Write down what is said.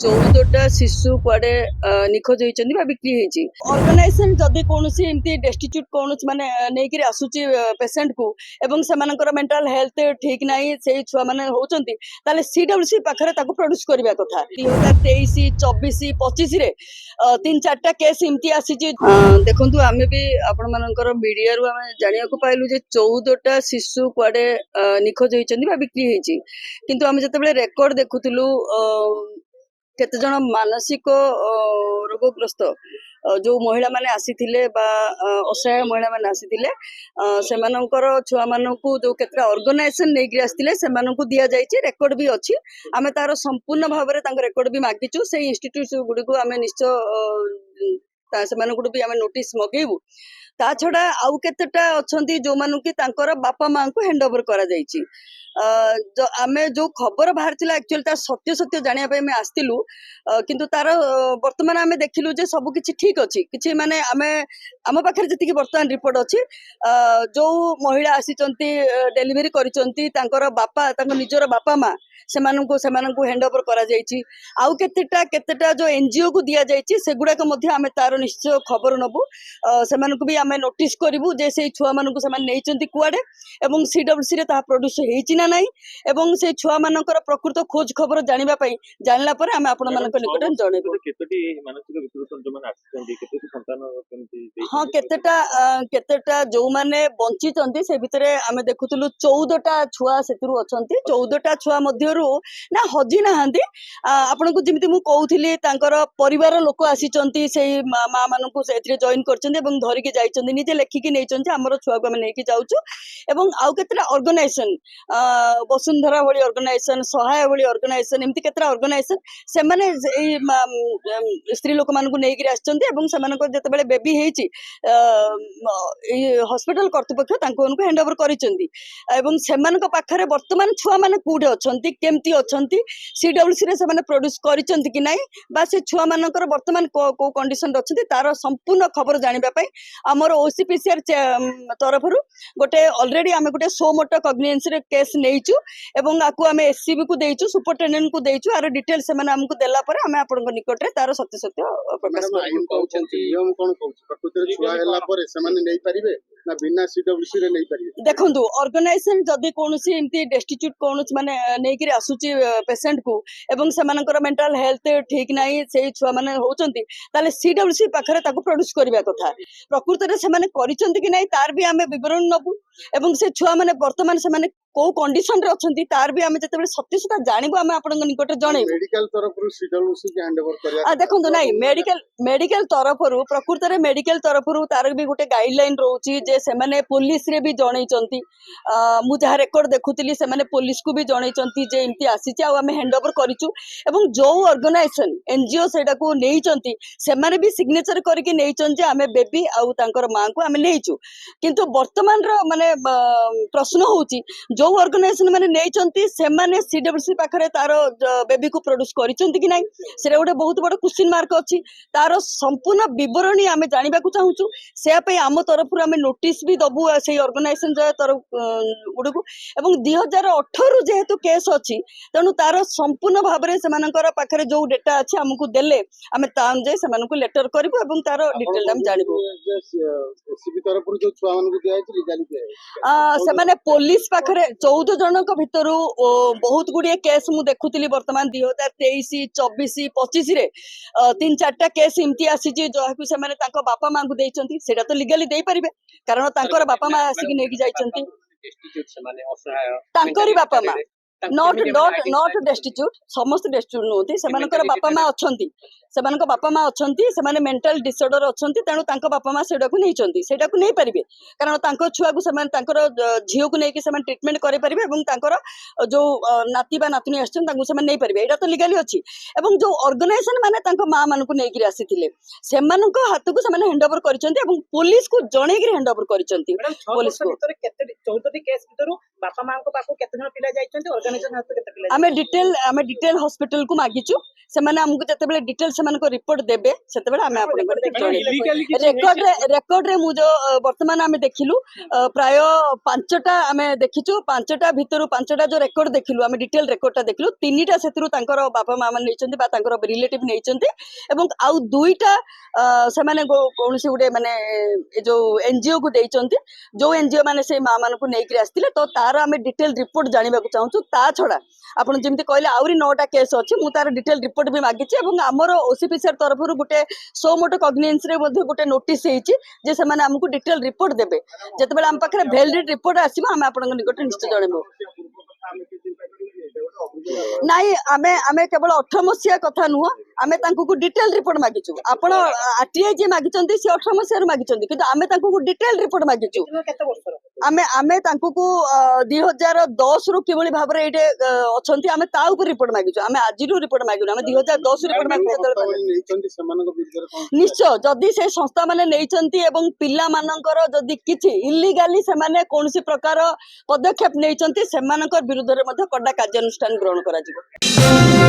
14ଟା ଶିଶୁ କୁଆଡେ ନିଖୋଜ ହେଇଛନ୍ତି ବା ବିକ୍ରି ହେଇଛି। ଅର୍ଗାନାଇଜେସନ ଯଦି କୌଣସି ଏମିତି ଡେଷ୍ଟିଚ୍ୟୁଟ୍ କୌଣସି ମାନେ ନେଇକିରି ଆସୁଛି ପେସେଣ୍ଟ କୁ ଏବଂ ସେମାନଙ୍କର ମେଣ୍ଟାଲ ହେଲ୍ଥ ଠିକ ନାହିଁ, ସେଇ ଛୁଆ ମାନେ ହଉଛନ୍ତି, ତାହେଲେ CWC ପାଖରେ ତାକୁ ପ୍ରଡ୍ୟୁସ କରିବା କଥା। 2023, 24, 25ରେ 3-4ଟା କେସ୍ ଏମିତି ଆସିଛି। ଦେଖନ୍ତୁ, ଆମେ ବି ଆପଣ ମାନଙ୍କର ମିଡିଆରୁ ଆମେ ଜାଣିବାକୁ ପାଇଲୁ ଯେ 14ଟା ଶିଶୁ କୁଆଡେ ନିଖୋଜ ହେଇଛନ୍ତି ବା ବିକ୍ରି ହେଇଛି। କିନ୍ତୁ ଆମେ ଯେତେବେଳେ ରେକର୍ଡ ଦେଖୁଥିଲୁ କେତେ ଜଣ ମାନସିକ ରୋଗଗ୍ରସ୍ତ ଯୋଉ ମହିଳା ମାନେ ଆସିଥିଲେ ବା ଅସହାୟ ମହିଳା ମାନେ ଆସିଥିଲେ, ସେମାନଙ୍କର ଛୁଆ ମାନଙ୍କୁ ଯୋଉ କେତେଟା ଅର୍ଗାନାଇଜେସନ ନେଇକି ଆସିଥିଲେ ସେମାନଙ୍କୁ ଦିଆଯାଇଛି। ରେକର୍ଡ ବି ଅଛି। ଆମେ ତାର ସମ୍ପୂର୍ଣ୍ଣ ଭାବରେ ତାଙ୍କ ରେକର୍ଡ ବି ମାଗିଛୁ। ସେଇ ଇନଷ୍ଟିଟ୍ୟୁଟ ଗୁଡିକୁ ଆମେ ନିଶ୍ଚୟ ସେମାନଙ୍କୁ ବି ଆମେ ନୋଟିସ ମଗେଇବୁ। ତା ଛଡା ଆଉ କେତେଟା ଅଛନ୍ତି ଯୋଉମାନଙ୍କୁ କି ତାଙ୍କର ବାପା ମାଙ୍କୁ ହ୍ୟାଣ୍ଡ ଓଭର କରାଯାଇଛି। ଆମେ ଯୋଉ ଖବର ବାହାରିଥିଲା ଆକ୍ଚୁଆଲି ତାର ସତ୍ୟ ଜାଣିବା ପାଇଁ ଆମେ ଆସିଥିଲୁ, କିନ୍ତୁ ତାର ବର୍ତ୍ତମାନ ଆମେ ଦେଖିଲୁ ଯେ ସବୁ କିଛି ଠିକ ଅଛି। କିଛି ମାନେ ଆମେ ଆମ ପାଖରେ ଯେତିକି ବର୍ତ୍ତମାନ ରିପୋର୍ଟ ଅଛି, ଯୋଉ ମହିଳା ଆସିଛନ୍ତି ଡେଲିଭରି କରିଛନ୍ତି ତାଙ୍କର ତାଙ୍କ ନିଜର ବାପା ମା ସେମାନଙ୍କୁ ହ୍ୟାଣ୍ଡ ଓଭର କରାଯାଇଛି। ଆଉ କେତେଟା ଯୋଉ NGO କୁ ଦିଆଯାଇଛି ସେଗୁଡାକ ମଧ୍ୟ ଆମେ ତାର ନିଶ୍ଚୟ ଖବର ନବୁ। ସେମାନଙ୍କୁ ବି ଆମେ ନୋଟିସ କରିବୁ ଯେ ସେଇ ଛୁଆ ମାନଙ୍କୁ ସେମାନେ ନେଇଛନ୍ତି କୁଆଡେ ଏବଂ CWC ରେ ତାହା ପ୍ରଡ୍ୟୁସ ହେଇଛି ନା ନାହିଁ, ଏବଂ ସେଇ ଛୁଆ ମାନଙ୍କର ପ୍ରକୃତ ଖୋଜ ଖବର ଜାଣିଲା ପରେ ଆମେ ଆପଣମାନଙ୍କ ନିକଟରେ ଜଣେଇବୁ। ହଁ, କେତେଟା ଯୋଉମାନେ ବଞ୍ଚିଛନ୍ତି ସେ ଭିତରେ ଆମେ ଦେଖୁଥିଲୁ 14ଟା ଛୁଆ ସେଥିରୁ ଅଛନ୍ତି। 14ଟା ଛୁଆ ମଧ୍ୟରୁ ନା ହଜି ନାହାନ୍ତି। ଆପଣଙ୍କୁ ଯେମିତି ମୁଁ କହୁଥିଲି, ତାଙ୍କର ପରିବାର ଲୋକ ଆସିଛନ୍ତି, ସେଇ ମା ମାନଙ୍କୁ ସେଥିରେ ଜଏନ କରିଛନ୍ତି ଏବଂ ଧରିକି ଯାଇଛନ୍ତି, ନିଜେ ଲେଖିକି ନେଇଛନ୍ତି ଆମର ଛୁଆକୁ ଆମେ ନେଇକି ଯାଉଛୁ। ଏବଂ ଆଉ କେତେଟା ଅର୍ଗାନାଇଜେସନ, ବସୁନ୍ଧରା ଭଳି ଅର୍ଗାନାଇଜେସନ, ସହାୟ ଭଳି ଅର୍ଗାନାଇଜେସନ, ଏମିତି କେତେଟା ଅର୍ଗାନାଇଜେସନ ସେମାନେ ଏଇ ସ୍ତ୍ରୀ ଲୋକମାନଙ୍କୁ ନେଇକିରି ଆସିଛନ୍ତି ଏବଂ ସେମାନଙ୍କର ଯେତେବେଳେ ବେବି ହେଇଛି ଏଇ ହସ୍ପିଟାଲ କର୍ତ୍ତୃପକ୍ଷ ତାଙ୍କୁ ହ୍ୟାଣ୍ଡ ଓଭର କରିଛନ୍ତି। ଏବଂ ସେମାନଙ୍କ ପାଖରେ ବର୍ତ୍ତମାନ ଛୁଆ ମାନେ କୋଉଠି ଅଛନ୍ତି, କେମିତି ଅଛନ୍ତି, CWC ରେ ସେମାନେ ପ୍ରଡ୍ୟୁସ କରିଛନ୍ତି କି ନାହିଁ, ବା ସେ ଛୁଆ ମାନଙ୍କର ବର୍ତ୍ତମାନ କୋଉ କଣ୍ଡିସନରେ ଅଛନ୍ତି, ତାର ସମ୍ପୂର୍ଣ୍ଣ ଖବର ଜାଣିବା ପାଇଁ ଆମର OCPCR ତରଫରୁ ଅଲରେଡି ଆମେ ଗୋଟେ ସୋ ମୋଟୋ କଗ୍ନିଜେନ୍ସ କେସ୍ ନେଇଛୁ ଏବଂ ଆକୁ ଆମେ SCB କୁ ଦେଇଛୁ, ସୁପରିଟେଣ୍ଡେଣ୍ଟ କୁ ଦେଇଛୁ। ଆର ଡିଟେଲ ସେମାନେ ଆମକୁ ଦେଲା ପରେ ଆମେ ଆପଣଙ୍କ ନିକଟରେ ତାର ସତ୍ୟ ପ୍ରକାଶ କରିବୁ। ଦେଖନ୍ତୁ, ଅର୍ଗାନାଇଜେସନ ଯଦି କୌଣସି ଏମିତି ଡେଷ୍ଟିଚ୍ୟୁଟ୍ କୌଣସି ମାନେ ନେଇକିରି ଆସୁଛି ପେସେଣ୍ଟ କୁ ଏବଂ ସେମାନଙ୍କର ମେଣ୍ଟାଲ ହେଲ୍ଥ ଠିକ ନାହିଁ, ସେଇ ଛୁଆ ମାନେ ହଉଛନ୍ତି, ତାହେଲେ CWC ପାଖରେ ତାକୁ ପ୍ରଡ୍ୟୁସ କରିବା କଥା। ପ୍ରକୃତରେ ସେମାନେ କରିଛନ୍ତି କି ନାହିଁ ତାର ବି ଆମେ ବିବରଣୀ ନବୁ ଏବଂ ସେ ଛୁଆ ମାନେ ବର୍ତ୍ତମାନ ସେମାନେ କୋଉ କଣ୍ଡିସନ ରେ ଅଛନ୍ତି ତାର ବି ଆମେ ଯେତେବେଳେ ସତ୍ୟତା ଜାଣିବୁ ଆମେ ଆପଣଙ୍କ ନିକଟରେ ଜଣେଇବୁ। ଦେଖନ୍ତୁ, ନାଇଁ ମେଡିକାଲ ତରଫରୁ ପ୍ରକୃତରେ ମେଡିକାଲ ତରଫରୁ ତାର ବି ଗୋଟେ ଗାଇଡଲାଇନ ରହୁଛି ଯେ ସେମାନେ ପୋଲିସରେ ବି ଜଣେଇଛନ୍ତି। ମୁଁ ଯାହା ରେକର୍ଡ ଦେଖୁଥିଲି ସେମାନେ ପୋଲିସକୁ ବି ଜଣେଇଛନ୍ତି ଯେ ଏମିତି ଆସିଛି ଆଉ ଆମେ ହ୍ୟାଣ୍ଡ ଓଭର କରିଛୁ। ଏବଂ ଯୋଉ ଅର୍ଗାନାଇଜେସନ NGO ସେଇଟାକୁ ନେଇଛନ୍ତି ସେମାନେ ବି ସିଗ୍ନେଚର କରିକି ନେଇଛନ୍ତି ଯେ ଆମେ ବେବି ଆଉ ତାଙ୍କର ମାଙ୍କୁ ଆମେ ନେଇଛୁ। କିନ୍ତୁ ବର୍ତ୍ତମାନର ମାନେ ପ୍ରଶ୍ନ ହଉଛି ଯୋଉ ଅର୍ଗାନାଇଜେସନ ମାନେ ନେଇଛନ୍ତି ସେମାନେ CWC ପାଖରେ ତାର ବେବିକୁ ପ୍ରଡ୍ୟୁସ କରିଛନ୍ତି କି ନାହିଁ, ସେଟା ଗୋଟେ ବହୁତ ବଡ କ୍ୱେଶ୍ଚିନ୍ ମାର୍କ ଅଛି। ତାର ସମ୍ପୂର୍ଣ୍ଣ ବିବରଣୀ ଆମେ ଜାଣିବାକୁ ଚାହୁଁଛୁ। ସେୟା ପାଇଁ ଆମ ତରଫରୁ ଆମେ ନୋଟିସ ବି ଦବୁ ସେଇ ଅର୍ଗାନାଇଜେସନ ଗୁଡିକୁ। ଏବଂ 2018ରୁ ଯେହେତୁ କେସ୍ ଅଛି, ତେଣୁ ତାର ସମ୍ପୂର୍ଣ୍ଣ ଭାବରେ ସେମାନଙ୍କର ପାଖରେ ଯୋଉ ଡେଟା ଅଛି ଆମକୁ ଦେଲେ ଆମେ ତା ଅନୁଯାୟୀ ସେମାନଙ୍କୁ ଲେଟର କରିବୁ ଏବଂ ତାର ଡିଟେଲ ଆମେ ଜାଣିବୁ। ସେମାନେ ପୋଲିସ ପାଖରେ 14 ଜଣଙ୍କ ଭିତରୁ ବହୁତ ଗୁଡିଏ କେସ୍ ମୁଁ ଦେଖୁଥିଲି ବର୍ତ୍ତମାନ 2023, 24, 25ରେ 3-4ଟା କେସ୍ ଏମିତି ଆସିଛି ଯାହାକୁ ସେମାନେ ତାଙ୍କ ବାପା ମାଙ୍କୁ ଦେଇଛନ୍ତି। ସେଇଟା ତ ଲିଗାଲି ଦେଇପାରିବେ କାରଣ ତାଙ୍କର ବାପା ମା ଆସିକି ନେଇକି ଯାଇଛନ୍ତି। ତାଙ୍କରି ବାପା ମା, ନଟ୍ ଡେଷ୍ଟିଚ୍ୟୁଟ୍, ସମସ୍ତେ ଡେଷ୍ଟିଚ୍ୟୁଟ୍ ନୁହନ୍ତି। ସେମାନଙ୍କର ବାପା ମା ଅଛନ୍ତି, ସେମାନେ ମେଣ୍ଟାଲ ଡିସଅର୍ଡର ଅଛନ୍ତି, ତେଣୁ ତାଙ୍କ ବାପା ମା ସେଇଟାକୁ ନେଇଛନ୍ତି। ସେଇଟାକୁ ନେଇପାରିବେ କାରଣ ତାଙ୍କ ଛୁଆକୁ ସେମାନେ ତାଙ୍କର ଝିଅକୁ ନେଇକି ସେମାନେ ଟ୍ରିଟମେଣ୍ଟ କରିପାରିବେ ଏବଂ ତାଙ୍କର ଯୋଉ ନାତି ବା ନାତୁଣୀ ଆସିଛନ୍ତି ତାଙ୍କୁ ସେମାନେ ନେଇପାରିବେ। ଏଇଟା ତ ଲିଗାଲି ଅଛି। ଏବଂ ଯୋଉ ଅର୍ଗାନାଇଜେସନ ମାନେ ତାଙ୍କ ମା ମାନଙ୍କୁ ନେଇକିରି ଆସିଥିଲେ ସେମାନଙ୍କ ହାତକୁ ସେମାନେ ହ୍ୟାଣ୍ଡ ଓଭର କରିଛନ୍ତି ଏବଂ ପୋଲିସକୁ ଜଣେଇକିରି ହ୍ୟାଣ୍ଡ ଓଭର କରିଛନ୍ତି। 14ଟି କେସ୍ ଭିତରୁ ବାପା ମାଙ୍କ ପାଖକୁ କେତେ ଜଣ ପିଲା ଯାଇଛନ୍ତି? आमे डिटेल हॉस्पिटल को मागिचु सेमाने हमको जतेबेले डिटेल सेमानको रिपोर्ट देबे सेतेबेले आमे रेकॉर्ड रे मु जो वर्तमान आमे देखिलु प्राय 5टा आमे देखिचु 5टा भितरु 5टा जो रेकॉर्ड देखिलु आमे डिटेल रेकॉर्डटा देखिलु 3टा सेतिरु तांकर बापा मामा नेचंती बा तांकर रिलेटिव नेचंती एवं आउ 2टा सेमाने कोनसी गुडे माने जो एनजीओ को देइचंती जो एनजीओ माने से मां मान को नेकरी आस्तिले तो तार आमे डिटेल रिपोर्ट जानिबा को चाहूछु ता छडा आपण जेमती कहले आउरी 9टा केस अछि मु तार डिटेल रिपोर्ट भी मागिछि एवं हमर ओसीपीसीआर तरफरु गुटे सो मोटो कॉग्निजेंस रे मध्ये गुटे नोटिस हेछि जे से माने हमकु डिटेल रिपोर्ट देबे जतबेले हम पाखरे वैलिड रिपोर्ट आसीबा हम आपन निकट निश्चित जणेबो नाई आमे आमे केवल 18 मसिया कथा नुह आमे तांको को डिटेल रिपोर्ट मागिछु आपण आरटीआई जे मागिचंती से 18 मसिया रे मागिचंती किंतु आमे तांको को डिटेल रिपोर्ट मागिछु आमे आमे तांको को 2010 रु किबळी भाबरे एटे अछंती आमे ता ऊपर रिपोर्ट मागिछु आमे आजिरु रिपोर्ट मागिनु आमे 2010 रिपोर्ट मागिछु निश्चय जदी से संस्था माने नेइचंती एवं पिल्ला मानकर जदी किछि इल्लीगली से माने कोनसी प्रकार पदक्षेप नेइचंती सेमानकर विरुद्ध रे मध्ये कड़ा कार्यानुष्ठान ग्रहण करा जिवो।